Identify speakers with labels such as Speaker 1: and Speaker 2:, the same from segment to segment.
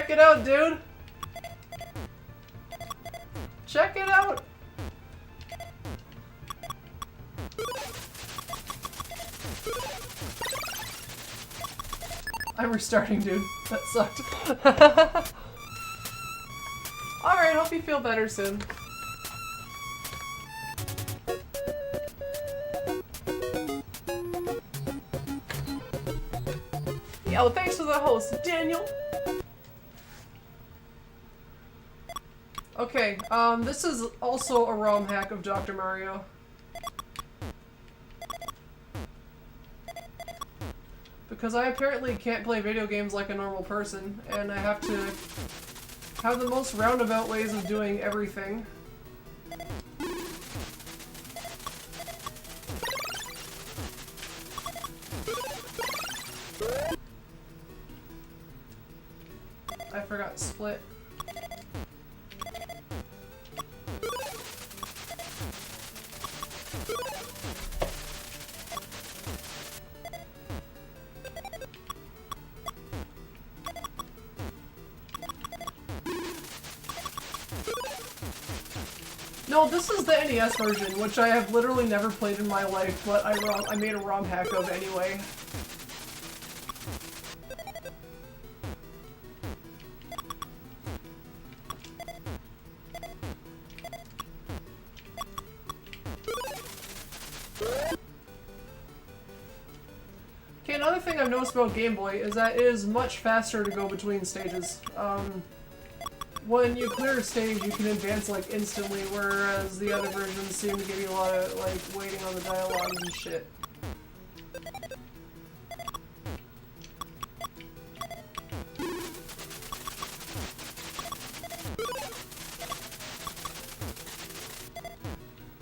Speaker 1: Check it out, dude! Check it out! I'm restarting, dude. That sucked. Alright, hope you feel better soon. Yo, thanks for the host, Daniel! Okay, this is also a ROM hack of Dr. Mario. Because I apparently can't play video games like a normal person, and I have to have the most roundabout ways of doing everything. I forgot split. No, this is the NES version, which I have literally never played in my life, but I made a ROM hack of anyway. Okay, another thing I've noticed about Game Boy is that it is much faster to go between stages. When you clear a stage, you can advance, like, instantly, whereas the other versions seem to give you a lot of, like, waiting on the dialogue and shit.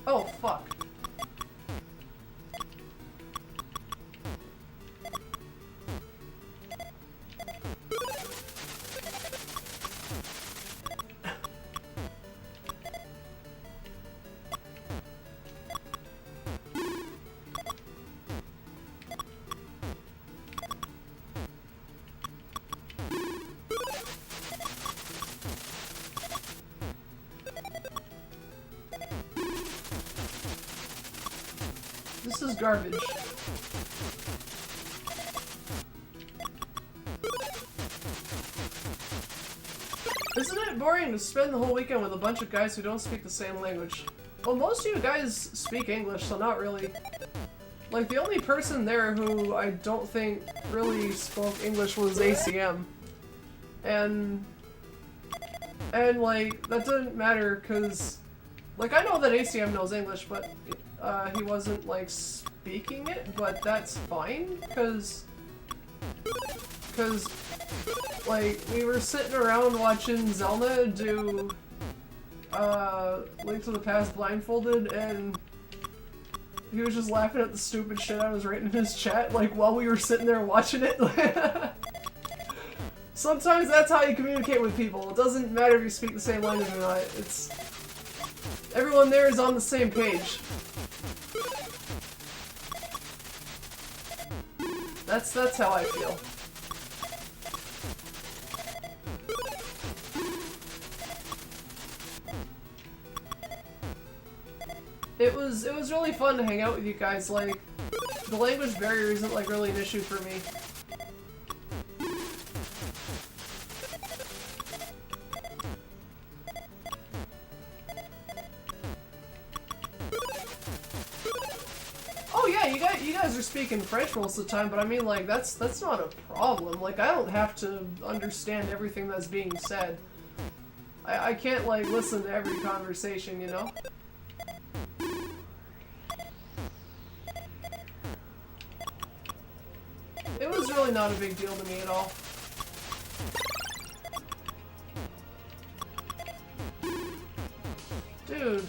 Speaker 1: Oh, fuck. This is garbage. Isn't it boring to spend the whole weekend with a bunch of guys who don't speak the same language? Well, most of you guys speak English, so not really. Like, the only person there who I don't think really spoke English was ACM. And like, that doesn't matter, because, like, I know that ACM knows English, but he wasn't, like, speaking it, but that's fine, because, like, we were sitting around watching Zelda do, Link to the Past blindfolded, and he was just laughing at the stupid shit I was writing in his chat, like, while we were sitting there watching it. Sometimes that's how you communicate with people. It doesn't matter if you speak the same language or not. It's... everyone there is on the same page. That's how I feel. It was really fun to hang out with you guys. Like, the language barrier isn't like really an issue for me. Oh yeah, you guys are speaking French most of the time, but I mean, like, that's not a problem. Like, I don't have to understand everything that's being said. I can't, like, listen to every conversation, you know? It was really not a big deal to me at all. Dude,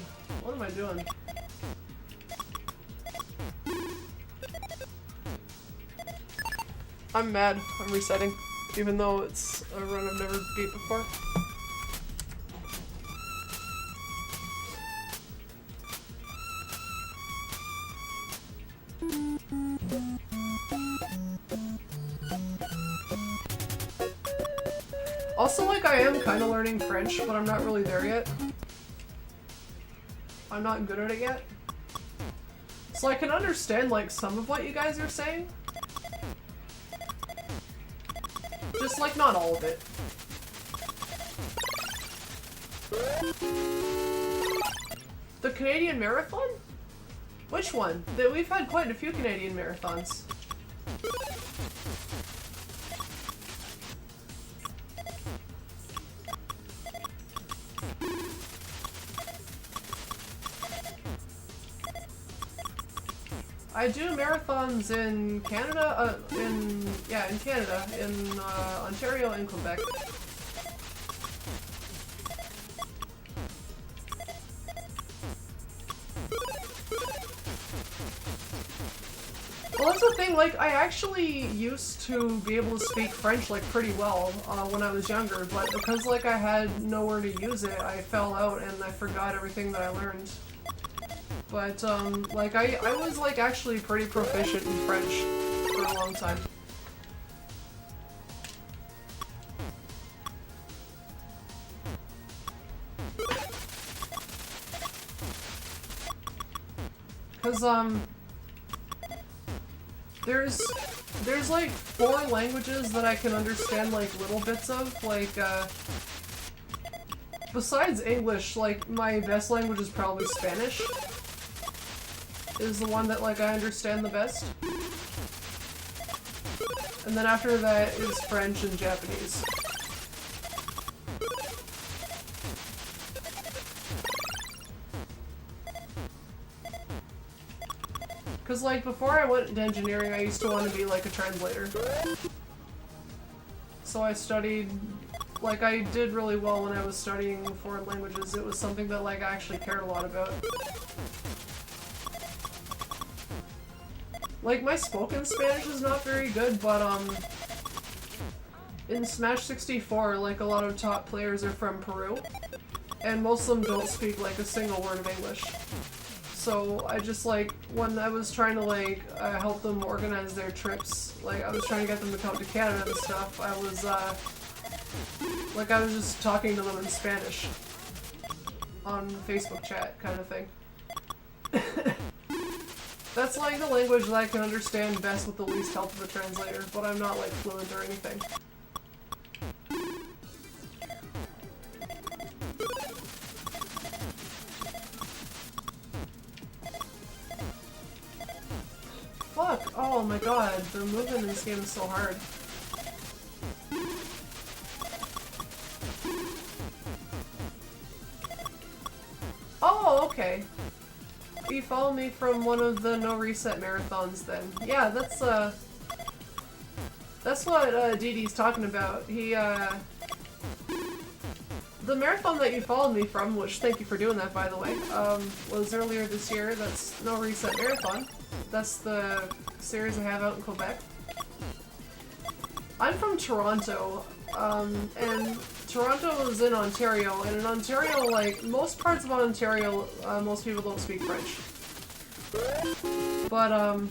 Speaker 1: what am I doing? I'm mad. I'm resetting. Even though it's a run I've never beat before. Also, like, I am kind of learning French, but I'm not really there yet. I'm not good at it yet. So I can understand, like, some of what you guys are saying. Just, like, not all of it. The Canadian Marathon? Which one? We've had quite a few Canadian marathons. I do marathons in Canada, in Canada, in Ontario and Quebec. Well, that's the thing, like, I actually used to be able to speak French, like, pretty well when I was younger, but because, like, I had nowhere to use it, I fell out and I forgot everything that I learned. But, like, I was, like, actually pretty proficient in French for a long time. Cause, there's like 4 languages that I can understand, like, little bits of, like, besides English, like, my best language is probably Spanish. Is the one that, like, I understand the best. And then after that is French and Japanese. Cause, like, before I went into engineering, I used to want to be, like, a translator. So I studied, like, I did really well when I was studying foreign languages. It was something that, like, I actually cared a lot about. Like, my spoken Spanish is not very good, but, in Smash 64, like, a lot of top players are from Peru, and most of them don't speak, like, a single word of English. So I just, like, when I was trying to, like, help them organize their trips, like, I was trying to get them to come to Canada and stuff, I was, like, I was just talking to them in Spanish on Facebook chat, kind of thing. That's, like, the language that I can understand best with the least help of a translator, but I'm not, like, fluent or anything. Fuck! Oh my god, the movement in this game is so hard. Oh, okay. You follow me from one of the No Reset marathons then. Yeah, that's what Dee Dee's talking about. He, the marathon that you followed me from, which thank you for doing that by the way, was earlier this year. That's No Reset Marathon. That's the series I have out in Quebec. I'm from Toronto, and Toronto is in Ontario, and in Ontario, like, most parts of Ontario, most people don't speak French. But,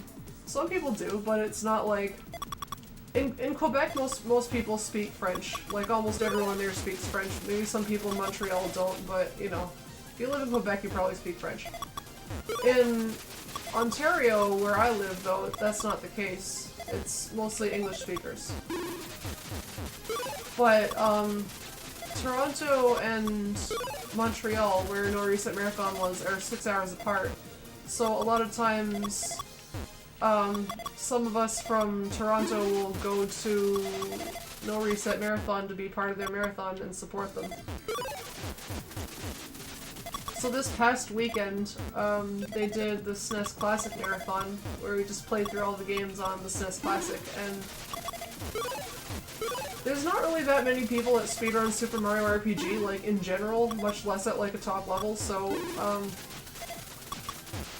Speaker 1: some people do, but it's not like... In Quebec, most people speak French. Like, almost everyone there speaks French. Maybe some people in Montreal don't, but, you know, if you live in Quebec, you probably speak French. In Ontario, where I live, though, that's not the case. It's mostly English speakers. But, Toronto and Montreal, where No Reset Marathon was, are 6 hours apart. So a lot of times, some of us from Toronto will go to No Reset Marathon to be part of their marathon and support them. So this past weekend, they did the SNES Classic Marathon, where we just played through all the games on the SNES Classic, and there's not really that many people at Speedrun Super Mario RPG, like, in general, much less at, like, a top level, so,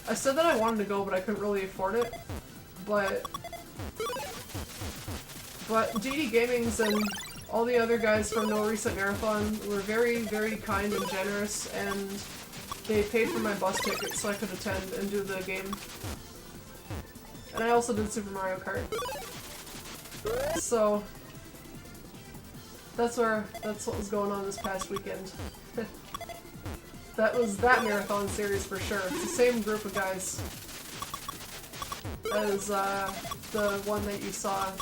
Speaker 1: I said that I wanted to go, but I couldn't really afford it, but DD Gaming's and all the other guys from No Reset Marathon were very, very kind and generous, and they paid for my bus ticket so I could attend and do the game. And I also did Super Mario Kart. So, That's what was going on this past weekend. That was that marathon series for sure. It's the same group of guys as the one that you saw.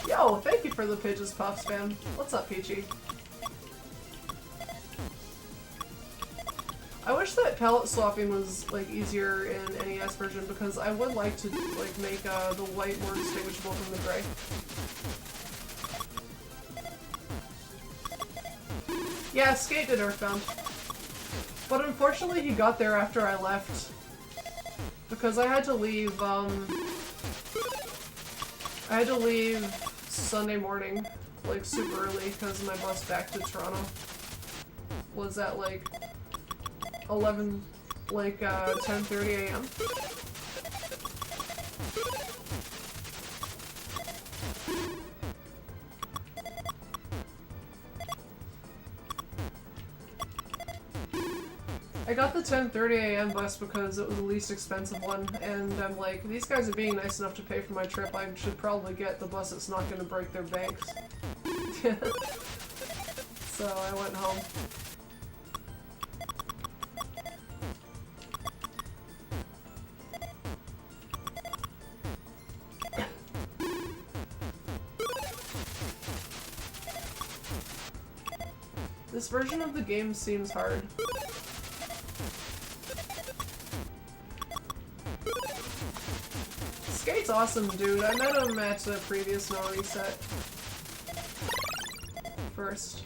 Speaker 1: Yo, thank you for the Pigeons Puffs, fam. What's up, Peachy? I wish that palette swapping was like easier in NES version because I would like to like make the white more distinguishable from the gray. Yeah, Skate did Earthbound. But unfortunately he got there after I left. Because I had to leave, Sunday morning, like, super early, because my bus back to Toronto was at, like, 10:30 a.m. I got the 10:30 a.m. bus because it was the least expensive one, and I'm like, these guys are being nice enough to pay for my trip, I should probably get the bus that's not going to break their banks. So I went home. This version of the game seems hard. Skate's awesome, dude. I met him at the previous No Reset. First.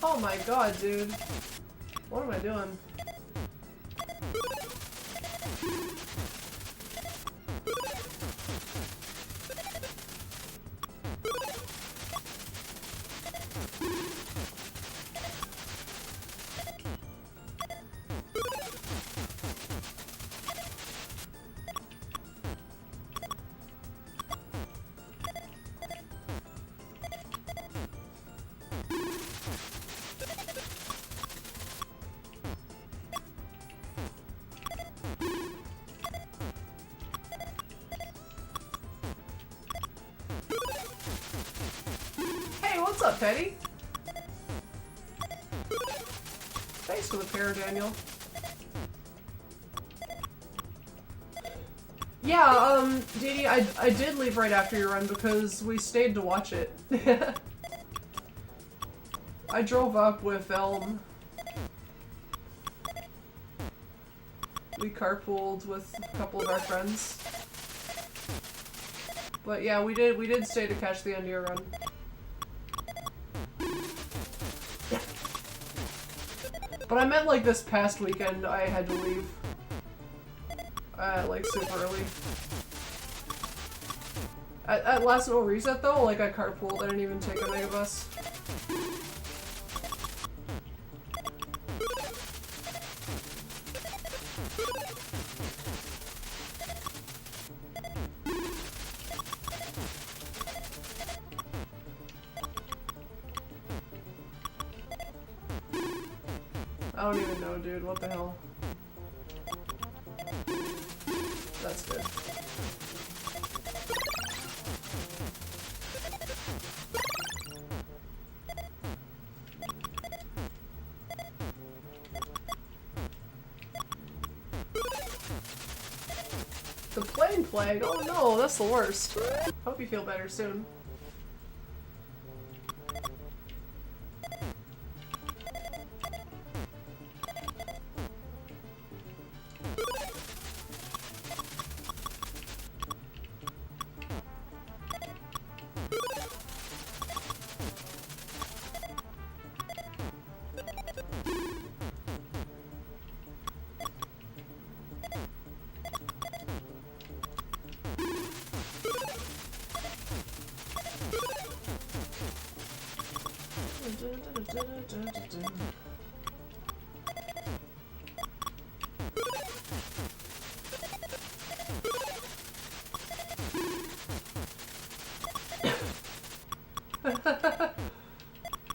Speaker 1: Oh my god, dude. What am I doing? What's up, Teddy? Thanks for the pair, Daniel. Yeah, Dee Dee, I did leave right after your run because we stayed to watch it. I drove up with Elm. We carpooled with a couple of our friends. But yeah, we did stay to catch the end of your run. But I meant like this past weekend I had to leave. Like super early. At last No Reset though, like I carpooled, I didn't even take a megabus. I don't even know, dude. What the hell? That's good. The plane plague? Oh no, that's the worst. Hope you feel better soon.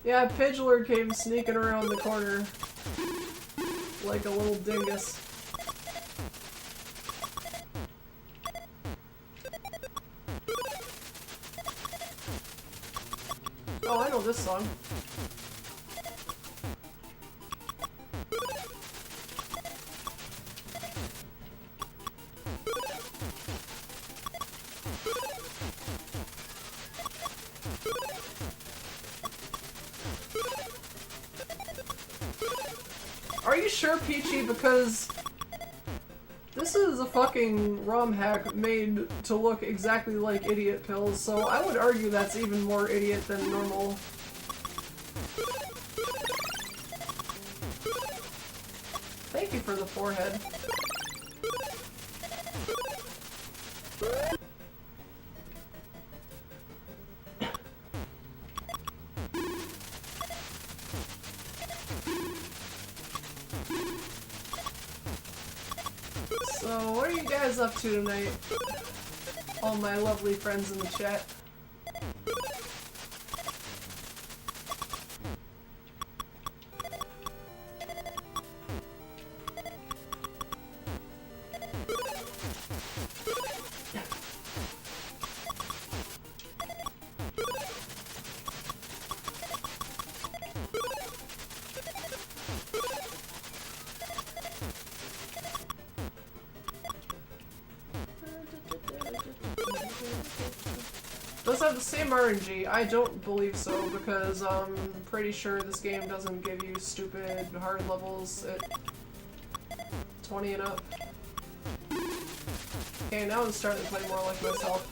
Speaker 1: Yeah, Pidgeler came sneaking around the corner. like a little dingus. Oh, I know this song. Are you sure, Peachy? Because this is a fucking ROM hack made to look exactly like idiot pills, so I would argue that's even more idiot than normal. Thank you for the forehead. So, what are you guys up to tonight? All my lovely friends in the chat. Does it have the same RNG? I don't believe so, because I'm pretty sure this game doesn't give you stupid hard levels at 20 and up. Okay, now I'm starting to play more like myself.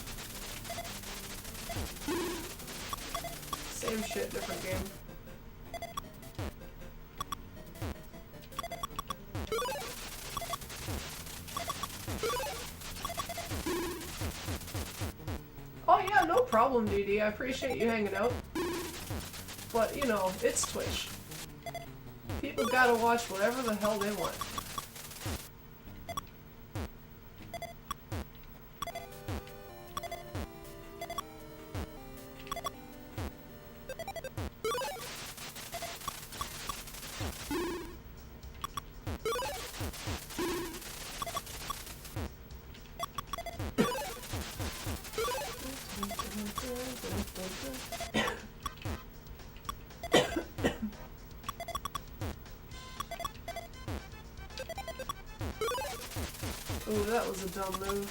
Speaker 1: Same shit, different game. Oh yeah, no problem, DD. I appreciate you hanging out. But, you know, it's Twitch. People gotta watch whatever the hell they want. Ooh, that was a dumb move.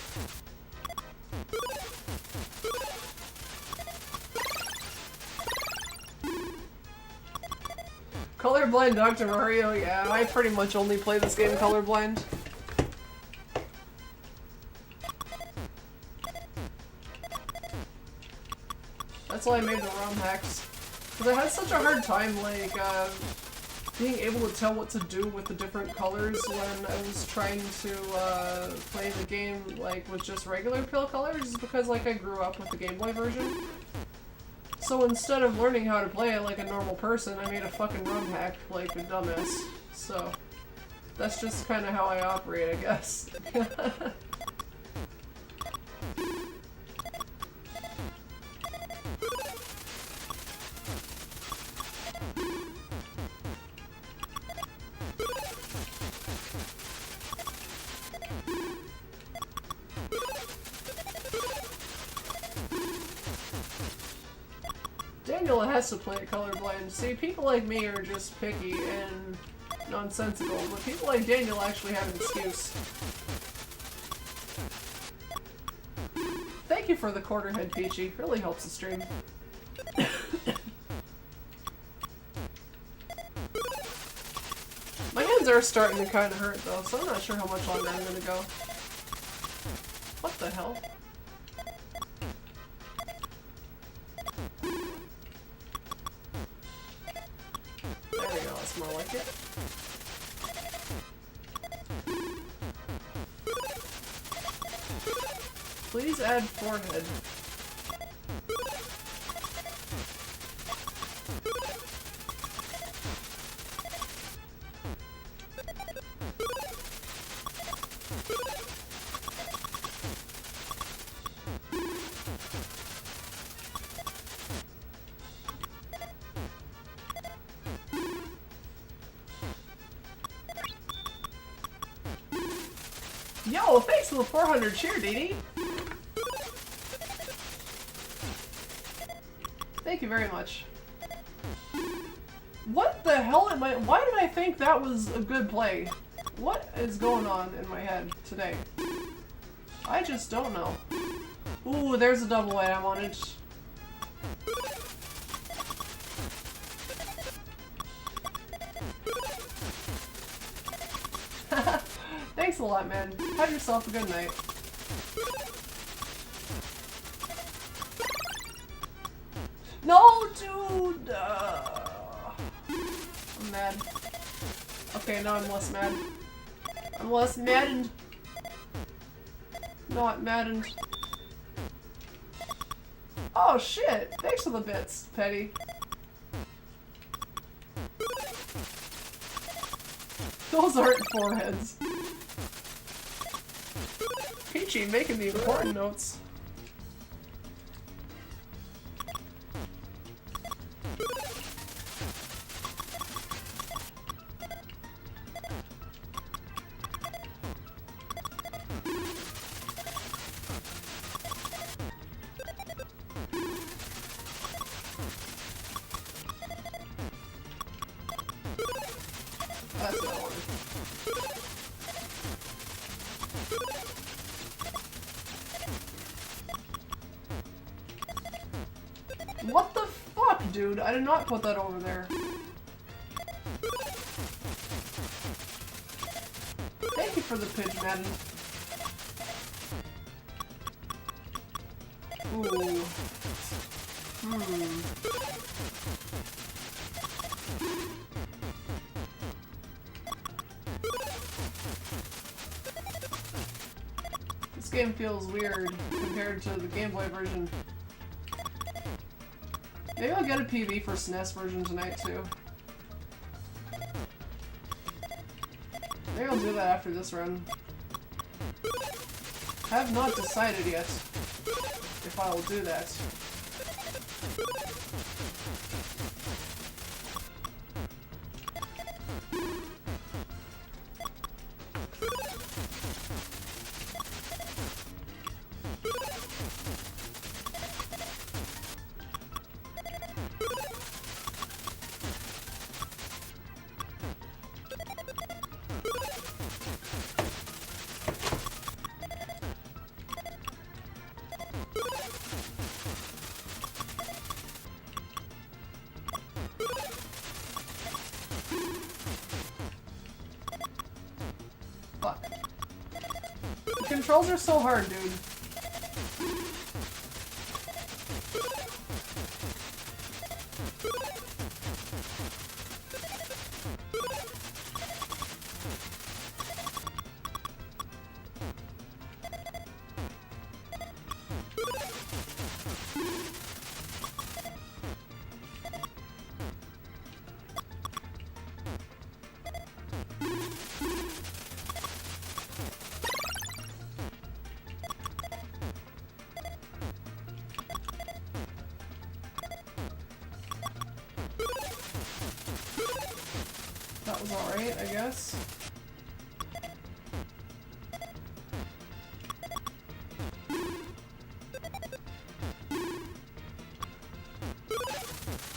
Speaker 1: Colorblind Dr. Mario? Yeah, I pretty much only play this game colorblind. That's why I made the ROM hacks. Because I had such a hard time, like, being able to tell what to do with the different colors when I was trying to play the game like with just regular pill colors, because like I grew up with the Game Boy version. So instead of learning how to play it like a normal person, I made a fucking ROM hack like a dumbass. So that's just kind of how I operate, I guess. Daniel has to play it colorblind. See, people like me are just picky and nonsensical, but people like Daniel actually have an excuse. Thank you for the quarterhead, Peachy. Really helps the stream. My hands are starting to kind of hurt though, so I'm not sure how much longer I'm gonna go. What the hell? There we go, that's more like it. Please add forehead. Yo, thanks for the 400 cheer, Dee. Thank you very much. What the hell am I- why did I think that was a good play? What is going on in my head today? I just don't know. Ooh, there's a double way I wanted. Thanks a lot, man. Have yourself a good night. No, dude! I'm mad. Okay, now I'm less mad. I'm less maddened. Not maddened. Oh shit! Thanks for the bits, Petty. Those aren't foreheads. Peachy making the important notes. That's not one. What the fuck, dude? I did not put that over there. Thank you for the pitch, Madden. Ooh. This game feels weird compared to the Game Boy version. Maybe I'll get a PB for SNES version tonight too. Maybe I'll do that after this run. Have not decided yet if I will do that. Fuck. The controls are so hard, dude. That was alright, I guess.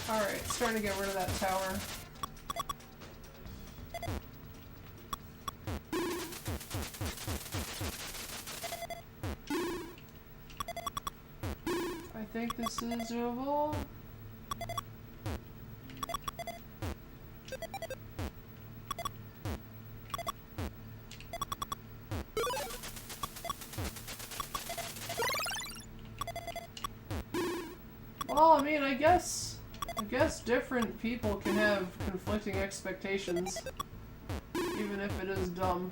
Speaker 1: Alright, starting to get rid of that tower. I think this is doable. Well, I mean, I guess different people can have conflicting expectations, even if it is dumb.